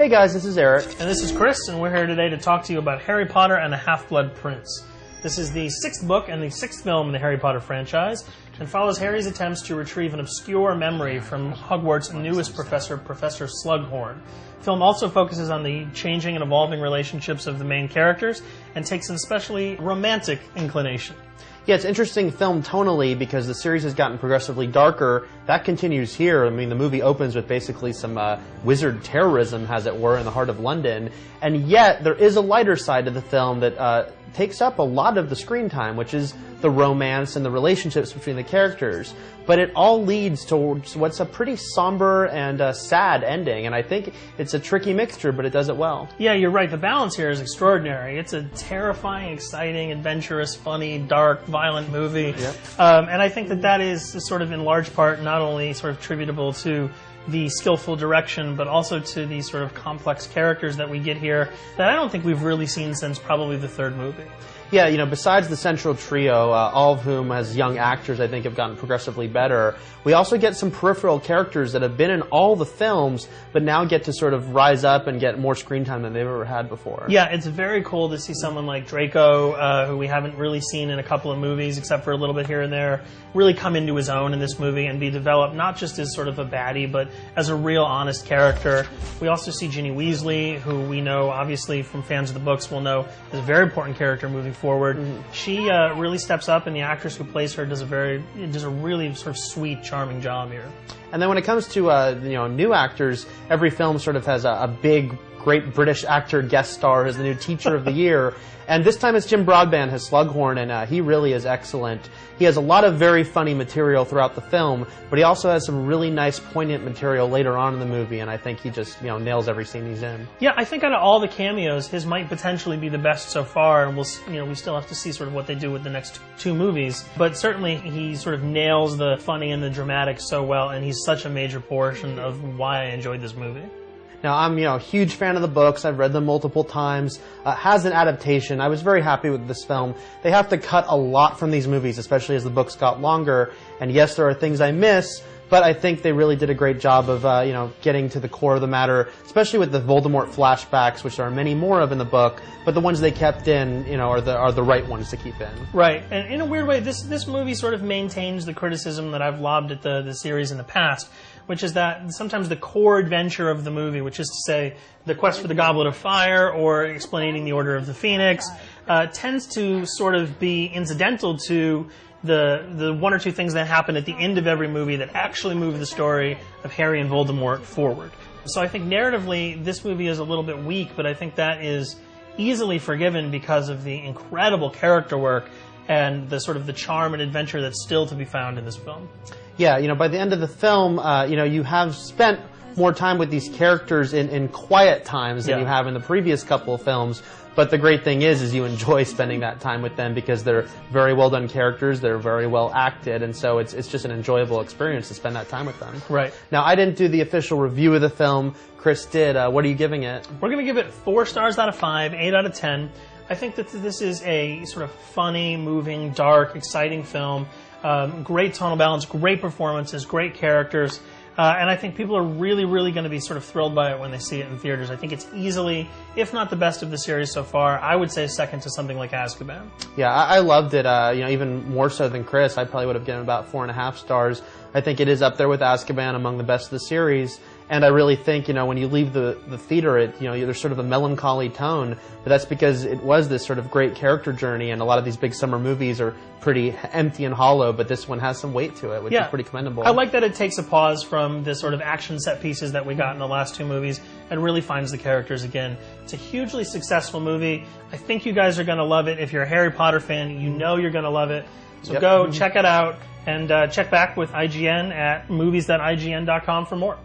Hey guys, this is Eric. And this is Chris, and we're here today to talk to you about Harry Potter and the Half-Blood Prince. This is the sixth book and the sixth film in the Harry Potter franchise, and follows Harry's attempts to retrieve an obscure memory from Hogwarts' newest professor, Professor Slughorn. The film also focuses on the changing and evolving relationships of the main characters, and takes an especially romantic inclination. Yeah, it's interesting film tonally because the series has gotten progressively darker. That continues here. I mean, the movie opens with basically some wizard terrorism, as it were, in the heart of London. And yet, there is a lighter side to the film that takes up a lot of the screen time, which is the romance and the relationships between the characters. But it all leads towards what's a pretty somber and sad ending. And I think it's a tricky mixture, but it does it well. Yeah, you're right. The balance here is extraordinary. It's a terrifying, exciting, adventurous, funny, dark, violent movie. Yep. And I think that is sort of in large part not only sort of attributable to the skillful direction, but also to these sort of complex characters that we get here that I don't think we've really seen since probably the third movie. Yeah, you know, besides the central trio, all of whom as young actors I think have gotten progressively better, we also get some peripheral characters that have been in all the films, but now get to sort of rise up and get more screen time than they've ever had before. Yeah, it's very cool to see someone like Draco, who we haven't really seen in a couple of movies, except for a little bit here and there, really come into his own in this movie and be developed not just as sort of a baddie, but as a real honest character. We also see Ginny Weasley, who we know, obviously, from fans of the books, will know is a very important character moving forward. Mm-hmm. She really steps up, and the actress who plays her does a really sort of sweet, charming job here. And then when it comes to new actors, every film sort of has a big, great British actor guest star as the new teacher of the year. And this time it's Jim Broadbent as Slughorn, and he really is excellent. He has a lot of very funny material throughout the film, but he also has some really nice, poignant material later on in the movie, and I think he just nails every scene he's in. Yeah, I think out of all the cameos, his might potentially be the best so far, and we still have to see sort of what they do with the next two movies. But certainly he sort of nails the funny and the dramatic so well, and he's such a major portion of why I enjoyed this movie. Now, I'm a huge fan of the books. I've read them multiple times. Has an adaptation. I was very happy with this film. They have to cut a lot from these movies, especially as the books got longer. And yes, there are things I miss, but I think they really did a great job of getting to the core of the matter, especially with the Voldemort flashbacks, which there are many more of in the book. But the ones they kept in, are the right ones to keep in. Right, and in a weird way, this movie sort of maintains the criticism that I've lobbed at the series in the past, which is that sometimes the core adventure of the movie, which is to say the quest for the Goblet of Fire or explaining the Order of the Phoenix, tends to sort of be incidental to the one or two things that happen at the end of every movie that actually move the story of Harry and Voldemort forward. So I think narratively this movie is a little bit weak, but I think that is easily forgiven because of the incredible character work and the sort of the charm and adventure that's still to be found in this film. Yeah, by the end of the film, you have spent more time with these characters in quiet times than you have in the previous couple of films. But the great thing is you enjoy spending that time with them because they're very well done characters, they're very well acted, and so it's just an enjoyable experience to spend that time with them. Right. Now, I didn't do the official review of the film. Chris did. What are you giving it? We're going to give it 4 stars out of 5, 8 out of 10. I think that this is a sort of funny, moving, dark, exciting film. Great tonal balance, great performances, great characters. And I think people are really, really going to be sort of thrilled by it when they see it in theaters. I think it's easily, if not the best of the series so far, I would say second to something like Azkaban. Yeah, I loved it. Even more so than Chris. I probably would have given it about 4.5 stars. I think it is up there with Azkaban among the best of the series. And I really think, when you leave the theater, there's sort of a melancholy tone, but that's because it was this sort of great character journey, and a lot of these big summer movies are pretty empty and hollow, but this one has some weight to it, which is pretty commendable. I like that it takes a pause from the sort of action set pieces that we got in the last two movies and really finds the characters again. It's a hugely successful movie. I think you guys are going to love it. If you're a Harry Potter fan, you're going to love it. So go check it out and check back with IGN at movies.ign.com for more.